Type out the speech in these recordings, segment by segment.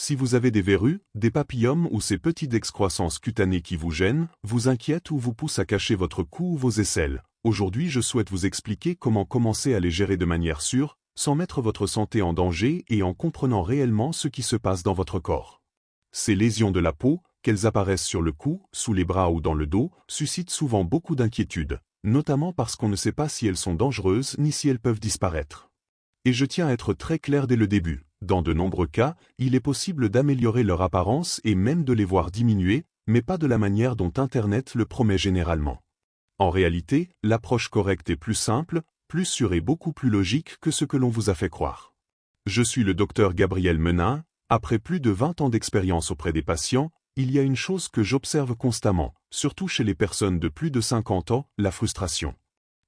Si vous avez des verrues, des papillomes ou ces petites excroissances cutanées qui vous gênent, vous inquiètent ou vous poussent à cacher votre cou ou vos aisselles, aujourd'hui je souhaite vous expliquer comment commencer à les gérer de manière sûre, sans mettre votre santé en danger et en comprenant réellement ce qui se passe dans votre corps. Ces lésions de la peau, qu'elles apparaissent sur le cou, sous les bras ou dans le dos, suscitent souvent beaucoup d'inquiétude, notamment parce qu'on ne sait pas si elles sont dangereuses ni si elles peuvent disparaître. Et je tiens à être très clair dès le début. Dans de nombreux cas, il est possible d'améliorer leur apparence et même de les voir diminuer, mais pas de la manière dont Internet le promet généralement. En réalité, l'approche correcte est plus simple, plus sûre et beaucoup plus logique que ce que l'on vous a fait croire. Je suis le docteur Gabriel Menin. Après plus de 20 ans d'expérience auprès des patients, il y a une chose que j'observe constamment, surtout chez les personnes de plus de 50 ans, la frustration.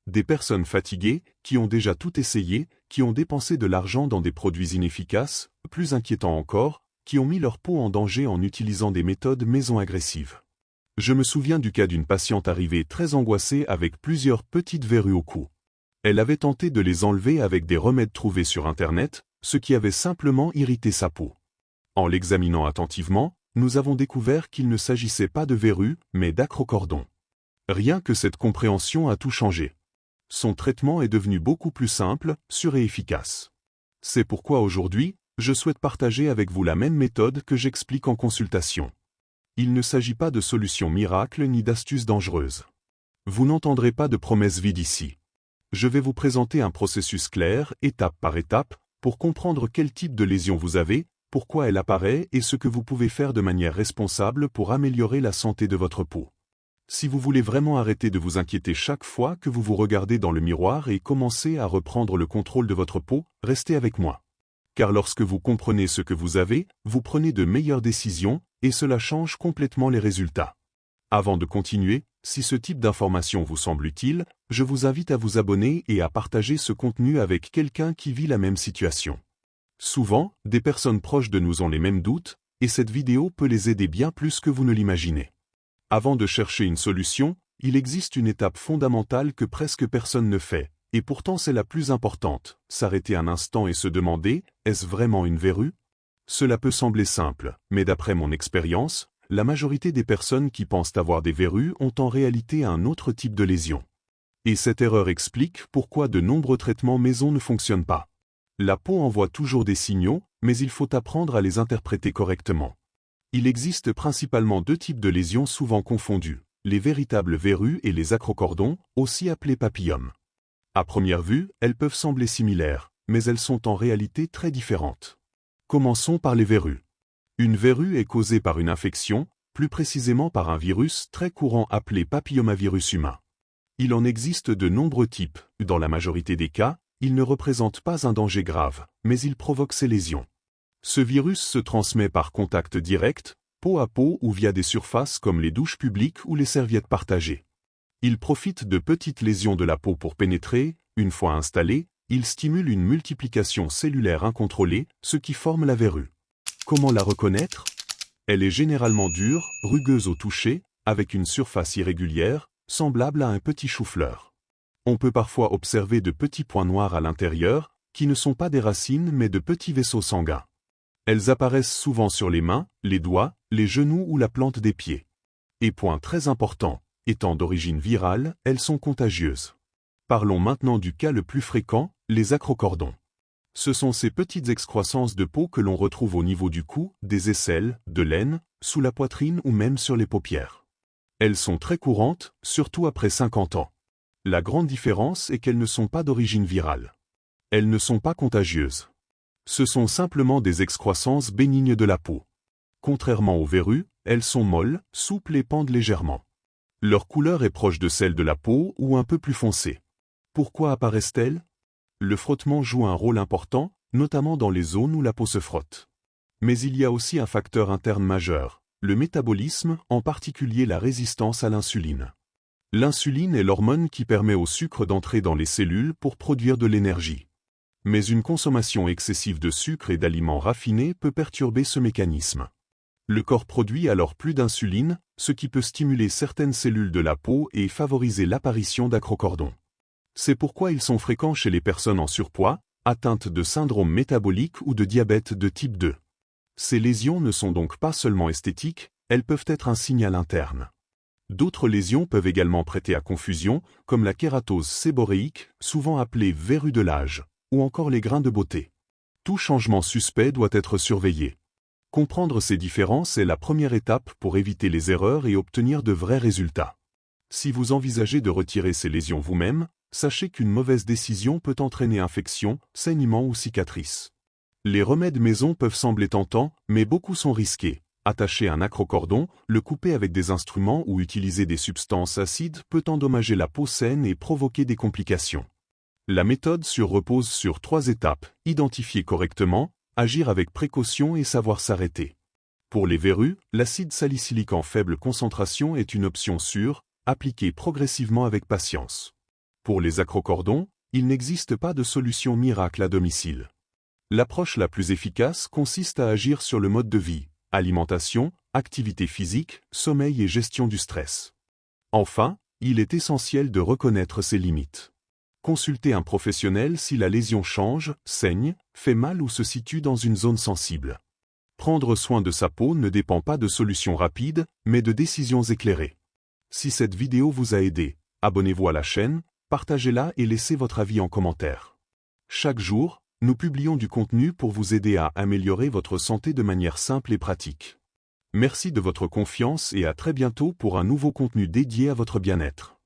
Des personnes fatiguées, qui ont déjà tout essayé, qui ont dépensé de l'argent dans des produits inefficaces, plus inquiétants encore, qui ont mis leur peau en danger en utilisant des méthodes maison agressives. Je me souviens du cas d'une patiente arrivée très angoissée avec plusieurs petites verrues au cou. Elle avait tenté de les enlever avec des remèdes trouvés sur Internet, ce qui avait simplement irrité sa peau. En l'examinant attentivement, nous avons découvert qu'il ne s'agissait pas de verrues, mais d'acrocordons. Rien que cette compréhension a tout changé. Son traitement est devenu beaucoup plus simple, sûr et efficace. C'est pourquoi aujourd'hui, je souhaite partager avec vous la même méthode que j'explique en consultation. Il ne s'agit pas de solutions miracles ni d'astuces dangereuses. Vous n'entendrez pas de promesses vides ici. Je vais vous présenter un processus clair, étape par étape, pour comprendre quel type de lésion vous avez, pourquoi elle apparaît et ce que vous pouvez faire de manière responsable pour améliorer la santé de votre peau. Si vous voulez vraiment arrêter de vous inquiéter chaque fois que vous vous regardez dans le miroir et commencer à reprendre le contrôle de votre peau, restez avec moi. Car lorsque vous comprenez ce que vous avez, vous prenez de meilleures décisions, et cela change complètement les résultats. Avant de continuer, si ce type d'information vous semble utile, je vous invite à vous abonner et à partager ce contenu avec quelqu'un qui vit la même situation. Souvent, des personnes proches de nous ont les mêmes doutes, et cette vidéo peut les aider bien plus que vous ne l'imaginez. Avant de chercher une solution, il existe une étape fondamentale que presque personne ne fait, et pourtant c'est la plus importante, s'arrêter un instant et se demander, est-ce vraiment une verrue? Cela peut sembler simple, mais d'après mon expérience, la majorité des personnes qui pensent avoir des verrues ont en réalité un autre type de lésion. Et cette erreur explique pourquoi de nombreux traitements maison ne fonctionnent pas. La peau envoie toujours des signaux, mais il faut apprendre à les interpréter correctement. Il existe principalement deux types de lésions souvent confondues, les véritables verrues et les acrocordons, aussi appelés papillomes. À première vue, elles peuvent sembler similaires, mais elles sont en réalité très différentes. Commençons par les verrues. Une verrue est causée par une infection, plus précisément par un virus très courant appelé papillomavirus humain. Il en existe de nombreux types, dans la majorité des cas, il ne représente pas un danger grave, mais il provoque ces lésions. Ce virus se transmet par contact direct, peau à peau ou via des surfaces comme les douches publiques ou les serviettes partagées. Il profite de petites lésions de la peau pour pénétrer, une fois installé, il stimule une multiplication cellulaire incontrôlée, ce qui forme la verrue. Comment la reconnaître? Elle est généralement dure, rugueuse au toucher, avec une surface irrégulière, semblable à un petit chou-fleur. On peut parfois observer de petits points noirs à l'intérieur, qui ne sont pas des racines mais de petits vaisseaux sanguins. Elles apparaissent souvent sur les mains, les doigts, les genoux ou la plante des pieds. Et point très important, étant d'origine virale, elles sont contagieuses. Parlons maintenant du cas le plus fréquent, les acrocordons. Ce sont ces petites excroissances de peau que l'on retrouve au niveau du cou, des aisselles, de l'aine, sous la poitrine ou même sur les paupières. Elles sont très courantes, surtout après 50 ans. La grande différence est qu'elles ne sont pas d'origine virale. Elles ne sont pas contagieuses. Ce sont simplement des excroissances bénignes de la peau. Contrairement aux verrues, elles sont molles, souples et pendent légèrement. Leur couleur est proche de celle de la peau ou un peu plus foncée. Pourquoi apparaissent-elles? Le frottement joue un rôle important, notamment dans les zones où la peau se frotte. Mais il y a aussi un facteur interne majeur, le métabolisme, en particulier la résistance à l'insuline. L'insuline est l'hormone qui permet au sucre d'entrer dans les cellules pour produire de l'énergie. Mais une consommation excessive de sucre et d'aliments raffinés peut perturber ce mécanisme. Le corps produit alors plus d'insuline, ce qui peut stimuler certaines cellules de la peau et favoriser l'apparition d'acrocordons. C'est pourquoi ils sont fréquents chez les personnes en surpoids, atteintes de syndrome métabolique ou de diabète de type 2. Ces lésions ne sont donc pas seulement esthétiques, elles peuvent être un signal interne. D'autres lésions peuvent également prêter à confusion, comme la kératose séboréique, souvent appelée verrue de l'âge, ou encore les grains de beauté. Tout changement suspect doit être surveillé. Comprendre ces différences est la première étape pour éviter les erreurs et obtenir de vrais résultats. Si vous envisagez de retirer ces lésions vous-même, sachez qu'une mauvaise décision peut entraîner infection, saignement ou cicatrice. Les remèdes maison peuvent sembler tentants, mais beaucoup sont risqués. Attacher un acrocordon, le couper avec des instruments ou utiliser des substances acides peut endommager la peau saine et provoquer des complications. La méthode repose sur 3 étapes: identifier correctement, agir avec précaution et savoir s'arrêter. Pour les verrues, l'acide salicylique en faible concentration est une option sûre, appliquée progressivement avec patience. Pour les acrocordons, il n'existe pas de solution miracle à domicile. L'approche la plus efficace consiste à agir sur le mode de vie: alimentation, activité physique, sommeil et gestion du stress. Enfin, il est essentiel de reconnaître ses limites. Consultez un professionnel si la lésion change, saigne, fait mal ou se situe dans une zone sensible. Prendre soin de sa peau ne dépend pas de solutions rapides, mais de décisions éclairées. Si cette vidéo vous a aidé, abonnez-vous à la chaîne, partagez-la et laissez votre avis en commentaire. Chaque jour, nous publions du contenu pour vous aider à améliorer votre santé de manière simple et pratique. Merci de votre confiance et à très bientôt pour un nouveau contenu dédié à votre bien-être.